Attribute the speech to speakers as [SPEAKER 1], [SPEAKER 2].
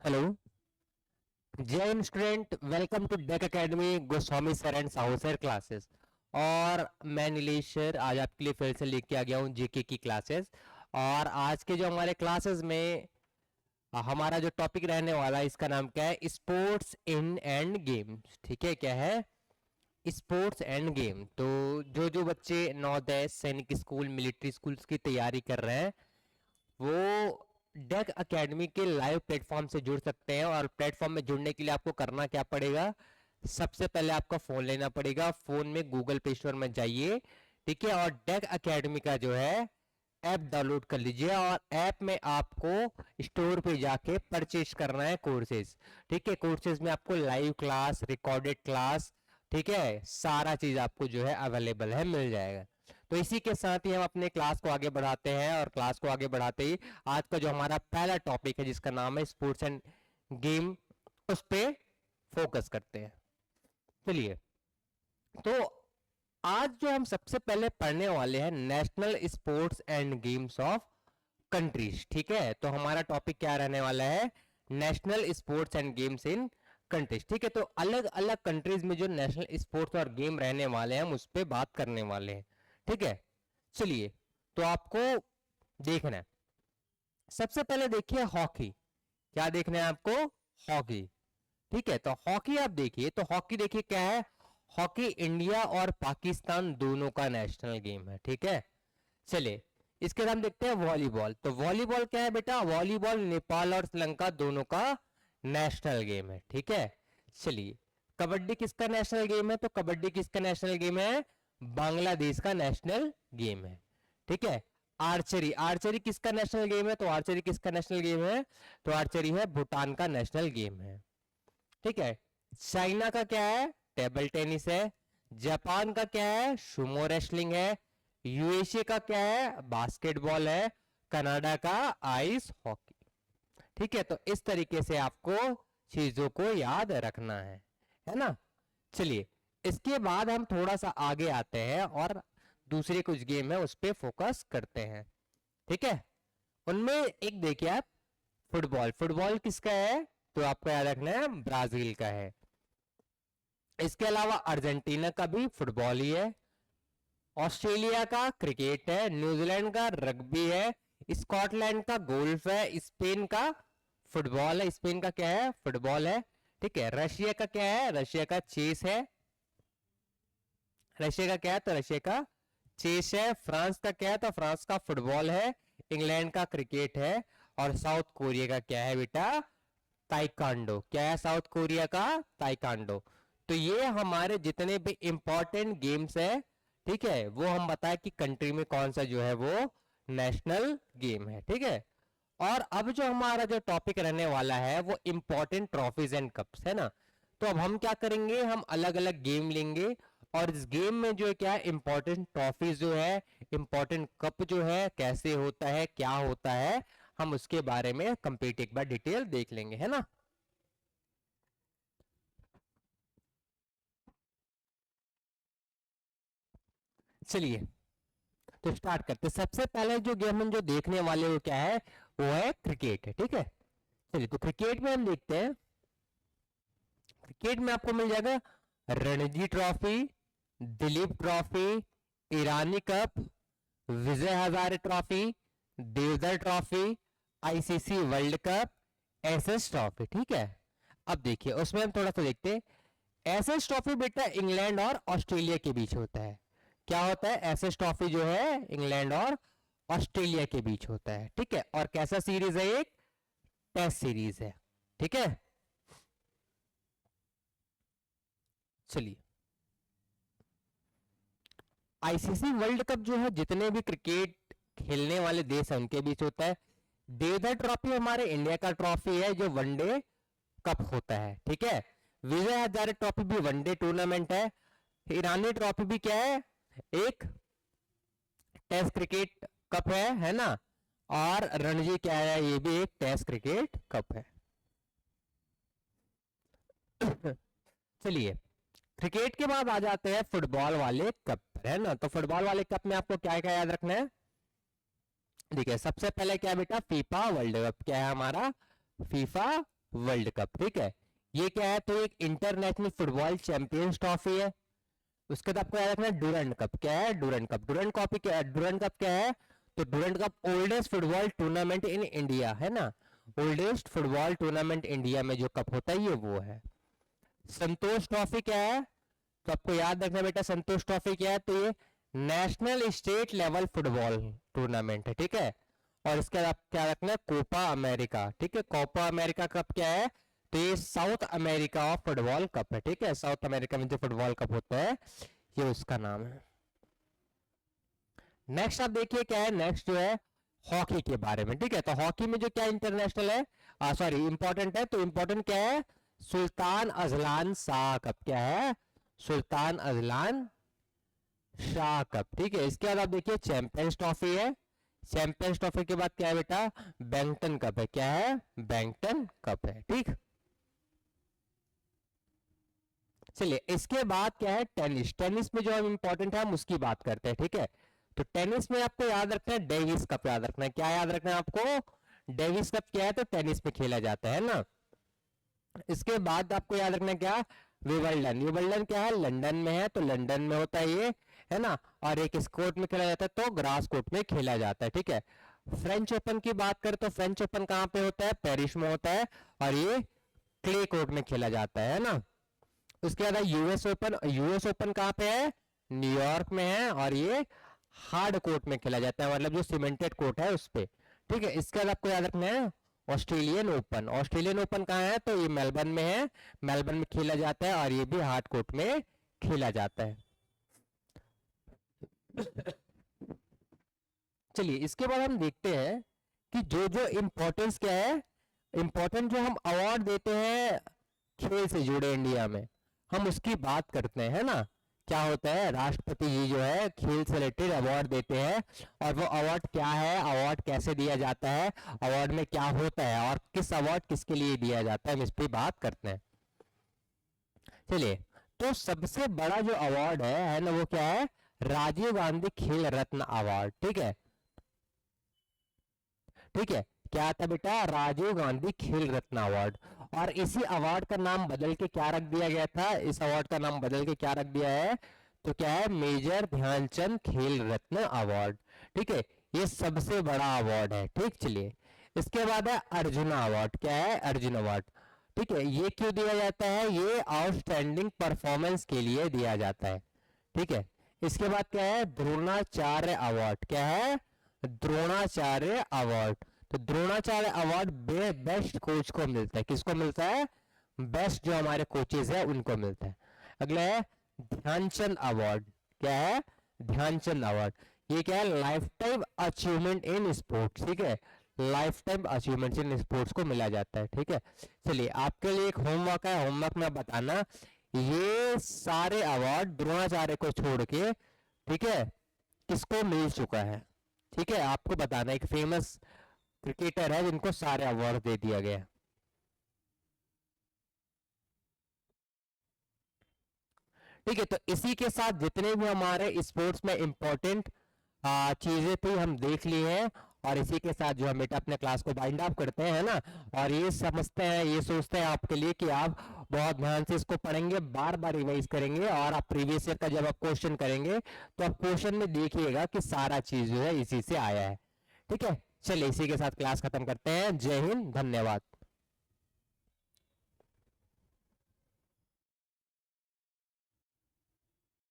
[SPEAKER 1] Hello. Jai Hind student, welcome to डेक academy Goswami sir and Sahu sir classes. और मैं नीलेश सर आज आपके लिए फिर से लेके आ गया हूँ जीके की क्लासेस। और आज के जो हमारे क्लासेस में हमारा जो टॉपिक रहने वाला है, इसका नाम क्या है? Sports in and games. ठीक है, क्या है? Sports end game. तो जो जो बच्चे नवोदय सैनिक स्कूल मिलिट्री स्कूल्स की तैयारी कर रहे हैं, वो डेक एकेडमी के लाइव प्लेटफॉर्म से जुड़ सकते हैं। और प्लेटफॉर्म में जुड़ने के लिए आपको करना क्या पड़ेगा? सबसे पहले आपका फोन लेना पड़ेगा। फोन में गूगल प्ले स्टोर में जाइए, ठीक है, और डेक एकेडमी का जो है ऐप डाउनलोड कर लीजिए। और ऐप में आपको स्टोर पे जाके परचेज करना है कोर्सेज। ठीक है, कोर्सेज में आपको लाइव क्लास, रिकॉर्डेड क्लास, ठीक है, सारा चीज आपको जो है अवेलेबल है, मिल जाएगा। तो इसी के साथ ही हम अपने क्लास को आगे बढ़ाते हैं। और क्लास को आगे बढ़ाते ही आज का जो हमारा पहला टॉपिक है, जिसका नाम है स्पोर्ट्स एंड गेम, उस पे फोकस करते हैं। चलिए, तो आज जो हम सबसे पहले पढ़ने वाले हैं, national sports and games of countries. ठीक है, तो हमारा टॉपिक क्या रहने वाला है? National sports and games in countries. ठीक है, तो अलग अलग कंट्रीज में जो नेशनल स्पोर्ट्स और गेम रहने वाले हैं, हम उस पर बात करने वाले हैं। ठीक है, चलिए, तो आपको देखना है। सबसे पहले देखिए हॉकी। क्या देखना है आपको? हॉकी। ठीक है, तो हॉकी आप देखिए, तो हॉकी देखिए क्या है। हॉकी इंडिया और पाकिस्तान दोनों का नेशनल गेम है। ठीक है, चलिए, इसके बाद हम देखते हैं वॉलीबॉल। तो वॉलीबॉल क्या है बेटा? वॉलीबॉल नेपाल और श्रीलंका दोनों का नेशनल गेम है। ठीक है, चलिए, कबड्डी किसका नेशनल गेम है? तो कबड्डी किसका नेशनल गेम है? बांग्लादेश का नेशनल गेम है। ठीक है, आर्चरी, आर्चरी किसका नेशनल गेम है? तो आर्चरी किसका नेशनल गेम है? तो आर्चरी है भूटान का नेशनल गेम है। ठीक है, चाइना का क्या है? टेबल टेनिस है। जापान का क्या है? सुमो रेसलिंग है। यूएसए का क्या है? बास्केटबॉल है। कनाडा का आइस हॉकी। ठीक है, तो इस तरीके से आपको चीजों को याद रखना है ना? चलिए, इसके बाद हम थोड़ा सा आगे आते हैं और दूसरे कुछ गेम है उस पर फोकस करते हैं। ठीक है, उनमें एक देखिए आप, फुटबॉल। फुटबॉल किसका है? तो आपको याद रखना है ब्राजील का है। इसके अलावा अर्जेंटीना का भी फुटबॉल ही है। ऑस्ट्रेलिया का क्रिकेट है। न्यूजीलैंड का रग्बी है। स्कॉटलैंड का गोल्फ है। स्पेन का फुटबॉल है। स्पेन का क्या है? फुटबॉल है। ठीक है, रशिया का क्या है? रशिया का चेस है। रशिया का क्या है? तो रशिया का चेस है। फ्रांस का क्या है? तो फ्रांस का फुटबॉल है। इंग्लैंड का क्रिकेट है। और साउथ कोरिया का क्या है बेटा? ताइकांडो। क्या है साउथ कोरिया का? ताइकांडो। तो ये हमारे जितने भी इंपॉर्टेंट गेम्स है, ठीक है, वो हम बताए कि कंट्री में कौन सा जो है वो नेशनल गेम है। ठीक है, और अब जो हमारा जो टॉपिक रहने वाला है वो इंपॉर्टेंट ट्रॉफीज एंड कप्स है ना। तो अब हम क्या करेंगे? हम अलग अलग गेम लेंगे और इस गेम में जो है क्या है, इंपॉर्टेंट ट्रॉफीज जो है, इंपॉर्टेंट कप जो है, कैसे होता है, क्या होता है, हम उसके बारे में कंप्लीट एक बार डिटेल देख लेंगे, है ना? चलिए, तो स्टार्ट करते हैं। सबसे पहले जो गेम हम जो देखने वाले वो क्या है? वो है क्रिकेट है। ठीक है, चलिए, तो क्रिकेट में हम देखते हैं। क्रिकेट में आपको मिल जाएगा Ranji trophy, Duleep trophy, Irani cup, Vijay Hazare trophy, Deodhar trophy, ICC world cup, SS trophy. ठीक है, अब देखिए उसमें हम थोड़ा सा देखते हैं। एसएस ट्रॉफी बेटा इंग्लैंड और ऑस्ट्रेलिया के बीच होता है। क्या होता है? एसएस ट्रॉफी जो है इंग्लैंड और ऑस्ट्रेलिया के बीच होता है। ठीक है, और कैसा सीरीज है? एक टेस्ट सीरीज है। ठीक है, चलिए, आईसीसी वर्ल्ड कप जो है जितने भी क्रिकेट खेलने वाले देश हैं उनके बीच होता है। देवधर ट्रॉफी हमारे इंडिया का ट्रॉफी है जो वनडे कप होता है। ठीक है, विजय हजारे ट्रॉफी भी वनडे टूर्नामेंट है। ईरानी ट्रॉफी भी क्या है? एक टेस्ट क्रिकेट कप है ना? और रणजी क्या है? ये भी एक टेस्ट क्रिकेट कप है। चलिए, क्रिकेट के बाद आ जाते हैं फुटबॉल वाले कप पर, है ना? तो फुटबॉल वाले कप में आपको क्या क्या याद रखना है? देखिए, सबसे पहले क्या है बेटा? FIFA world cup. क्या है हमारा? फीफा वर्ल्ड कप, ठीक है। ये क्या है, तो एक इंटरनेशनल फुटबॉल चैंपियंस ट्रॉफी है। उसके बाद आपको याद रखना है डूरंड कप। क्या है डूरंड कप? डूरंड कॉपी क्या है, डूरंड कप क्या है? तो Durand cup oldest football tournament in India है ना। ओल्डेस्ट फुटबॉल टूर्नामेंट इंडिया में जो कप होता है ये वो है। संतोष ट्रॉफी क्या है? तो आपको याद रखना बेटा, संतोष ट्रॉफी क्या है, तो ये national state level football tournament है, ठीक है। और इसके बाद आप क्या रखना है, कोपा अमेरिका, ठीक है। कोपा अमेरिका कप क्या है, तो ये south America of football cup है, ठीक है। साउथ अमेरिका में जो फुटबॉल कप होता है ये उसका नाम है। नेक्स्ट आप देखिए क्या है, नेक्स्ट जो है हॉकी के बारे में, ठीक है। तो हॉकी में जो क्या इंटरनेशनल है, सॉरी इंपॉर्टेंट है, तो इंपॉर्टेंट क्या है, सुल्तान अजलान शाह कप। क्या है? सुल्तान अजलान शाह कप, ठीक है। इसके बाद आप देखिए चैंपियंस ट्रॉफी है। चैंपियंस ट्रॉफी के बाद क्या है बेटा, बैंकटन कप है। क्या है? बैंकटन कप है, ठीक। चलिए इसके बाद क्या है, टेनिस। टेनिस में जो हम इंपॉर्टेंट है हम उसकी बात करते हैं, ठीक है। तो टेनिस में आपको याद रखना है डेविस कप याद रखना है। क्या याद रखना है आपको? डेविस कप क्या है, तो टेनिस में खेला जाता है ना। इसके बाद आपको याद रखना है क्या, विंबलडन। विंबलडन क्या है, लंदन में है, तो लंदन में होता है ये, है ना। और एक इस कोर्ट में खेला जाता है, तो ग्रास कोर्ट में खेला जाता है, ठीक है। फ्रेंच ओपन की बात करें तो फ्रेंच ओपन कहाँ पे होता है, पेरिस में होता है, और ये क्ले कोर्ट में खेला जाता है ना। उसके बाद यूएस ओपन। यूएस ओपन कहाँ पे है, न्यूयॉर्क में है, और ये हार्ड कोर्ट में खेला जाता है, मतलब जो सीमेंटेड कोर्ट है उस पे, ठीक है। इसके बाद आपको याद रखना है ऑस्ट्रेलियन ओपन। ऑस्ट्रेलियन ओपन कहाँ है, तो ये मेलबर्न में है, मेलबर्न में खेला जाता है, और ये भी हार्ड कोर्ट में खेला जाता है। चलिए इसके बाद हम देखते हैं कि जो जो इम्पोर्टेंस क्या है, इम्पोर्टेंट जो हम अवार्ड देते हैं खेल से जुड़े इंडिया में, हम उसकी बात करते हैं, है ना। क्या होता है, राष्ट्रपति जी जो है खेल से रिलेटेड अवार्ड देते हैं, और वो अवार्ड क्या है, अवार्ड कैसे दिया जाता है, अवार्ड में क्या होता है, और किस अवार्ड किसके लिए दिया जाता है, हम इस पे बात करते हैं। चलिए, तो सबसे बड़ा जो अवार्ड है ना, वो क्या है, राजीव गांधी खेल रत्न अवार्ड, ठीक है। ठीक है, क्या था बेटा, राजीव गांधी खेल रत्न अवार्ड। और इसी अवार्ड का नाम बदल के क्या रख दिया गया था, इस अवार्ड का नाम बदल के क्या रख दिया है, तो क्या है, मेजर ध्यानचंद खेल रत्न अवार्ड, ठीक है। ये सबसे बड़ा अवार्ड है, ठीक। चलिए इसके बाद है अर्जुन अवार्ड। क्या है, अर्जुन अवार्ड, ठीक है। ये क्यों दिया जाता है, ये आउटस्टैंडिंग परफॉर्मेंस के लिए दिया जाता है, ठीक है। इसके बाद क्या है, द्रोणाचार्य अवार्ड। क्या है, द्रोणाचार्य अवार्ड। तो द्रोणाचार्य अवार्ड बेस्ट कोच को मिलता है, किसको मिलता है, बेस्ट जो हमारे कोचेज है उनको मिलता है। अगला है ध्यानचंद अवार्ड। क्या है, ध्यानचंद अवार्ड। ये क्या है, life time achievement in sports, ठीक है। Life time achievement in sports को मिला जाता है, ठीक है। चलिए आपके लिए एक होमवर्क है, होमवर्क में बताना ये सारे अवार्ड द्रोणाचार्य को छोड़ के, ठीक है, किसको मिल चुका है, ठीक है। आपको बताना एक फेमस क्रिकेटर है जिनको सारे अवार्ड दे दिया गया। ठीक है, तो इसी के साथ जितने भी हमारे स्पोर्ट्स में इंपॉर्टेंट चीजें थी हम देख ली हैं, और इसी के साथ जो हम बेटा अपने क्लास को बाइंड अप करते हैं ना, और ये समझते हैं, ये सोचते हैं आपके लिए कि आप बहुत ध्यान से इसको पढ़ेंगे, बार बार रिवाइज करेंगे, और आप प्रीवियस ईयर का जब आप क्वेश्चन करेंगे तो आप क्वेश्चन में देखिएगा कि सारा चीज जो है इसी से आया है, ठीक है। चलिए इसी के साथ क्लास खत्म करते हैं। जय हिंद, धन्यवाद।